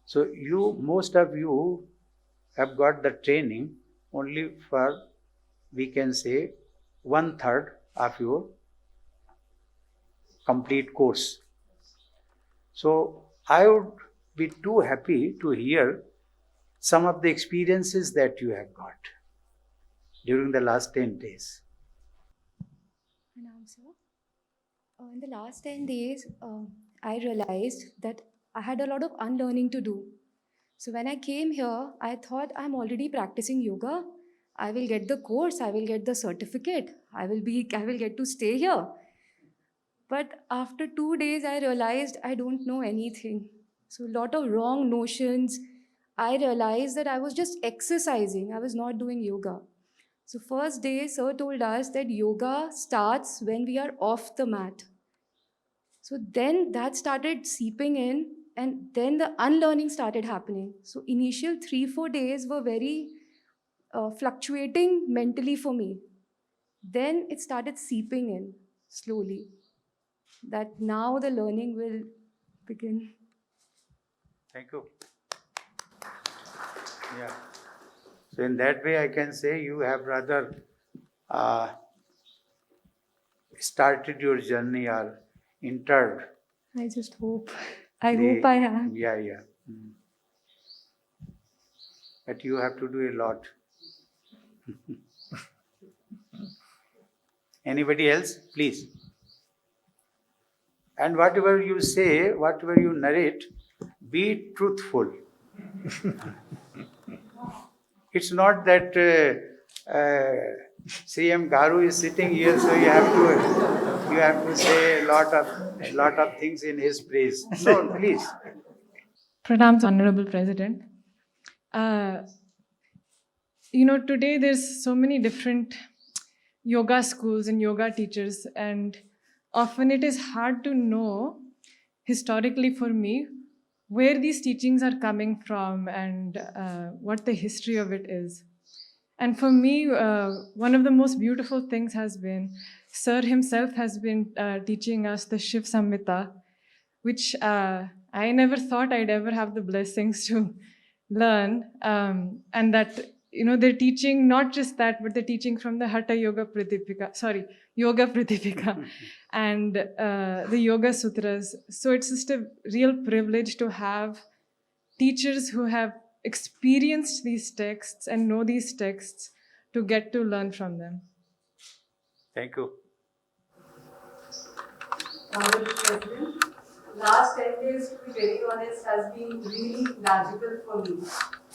So most of you have got the training only for, we can say, 1/3 of your complete course. So I would be too happy to hear some of the experiences that you have got during the last 10 days. And answer. In the last 10 days, I realized that I had a lot of unlearning to do. So when I came here, I thought I'm already practicing yoga. I will get the course, I will get the certificate, I will get to stay here. But after 2 days, I realized I don't know anything. So, a lot of wrong notions. I realized that I was just exercising, I was not doing yoga. So, first day, Sir told us that yoga starts when we are off the mat. So, then that started seeping in, and then the unlearning started happening. So, initial 3 4 days were very fluctuating mentally for me. Then it started seeping in slowly, that now the learning will begin. Thank you. Yeah. So in that way, I can say you have rather uh, started your journey or entered I just hope. I the, hope I have. yeah, yeah. But you have to do a lot. Anybody else? Please. And whatever you say, whatever you narrate, be truthful. It's not that CM Garu is sitting here, so you have to say a lot of things in his praise. No, please. Pranams, Honorable President. Uh, Today there's so many different yoga schools and yoga teachers, and often it is hard to know historically for me where these teachings are coming from and what the history of it is. And for me, one of the most beautiful things has been Sir himself has been teaching us the Shiv Samhita, which I never thought I'd ever have the blessings to learn. And that, they're teaching not just that, but they're teaching from the Hatha Yoga Pradipika, Yoga Pradipika and the Yoga Sutras. So it's just a real privilege to have teachers who have experienced these texts and know these texts to get to learn from them. Thank you. Honorable President, last 10 days, to be very honest, has been really magical for me.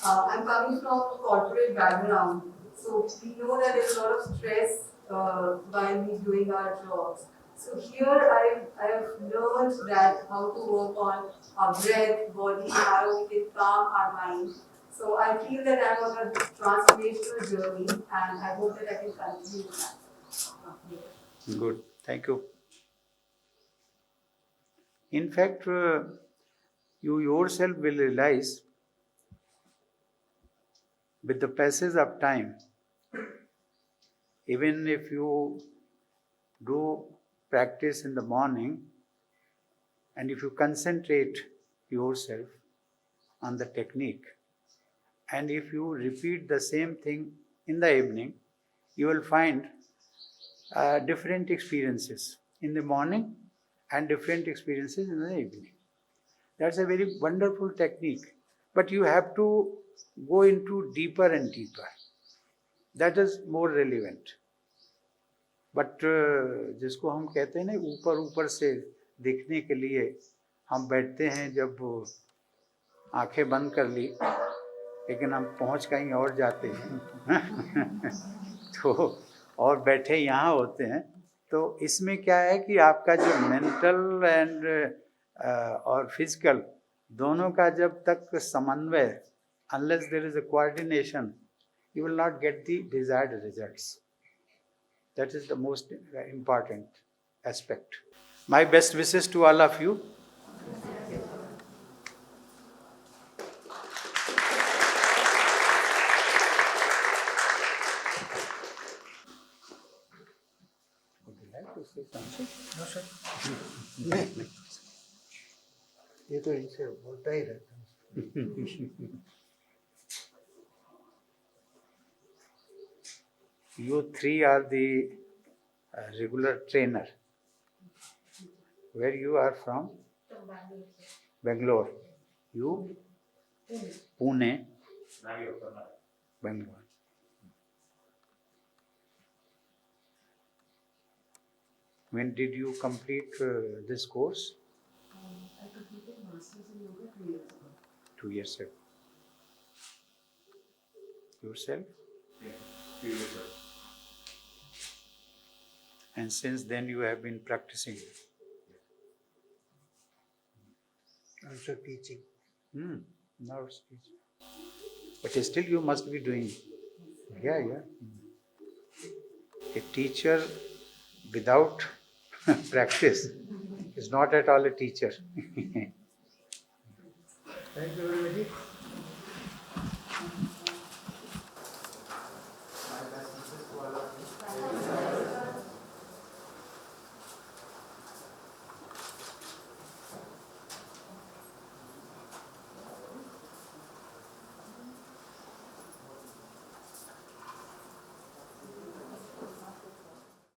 I'm coming from a corporate background, so we know that there's a lot of stress while we doing our jobs. So here I've learned that how to work on our breath, body, how we can calm our mind. So I feel that I'm on a transformational journey, and I hope that I can continue that. Good. Thank you. In fact, you yourself will realize with the passage of time, even if you do practice in the morning and if you concentrate yourself on the technique and if you repeat the same thing in the evening, you will find different experiences in the morning and different experiences in the evening. That's a very wonderful technique. But you have to go into deeper and deeper. That is more relevant. But जिसको हम कहते हैं ना ऊपर ऊपर से दिखने के लिए हम बैठते हैं जब आंखें बंद कर ली लेकिन हम पहुंच कहीं और जाते हैं तो और बैठे यहाँ होते हैं तो इसमें क्या है कि आपका जो मेंटल एंड और फिजिकल दोनों का जब तक समन्वय unless there is a coordination you will not get the desired results. That is the most important aspect. My best wishes to all of you. Would you like to say something? No, sir. नहीं ये तो इनसे बोलता ही रहता है. You three are the regular trainer. Where you are from? Bangalore. You? Pune. Bangalore. When did you complete this course? I completed Masters in Yoga 2 years ago. 2 years ago. Yourself? Yeah, 2 years ago. And since then you have been practicing. Also teaching. Now it's teaching. But still you must be doing. Yeah. A teacher without practice is not at all a teacher. Thank you very much.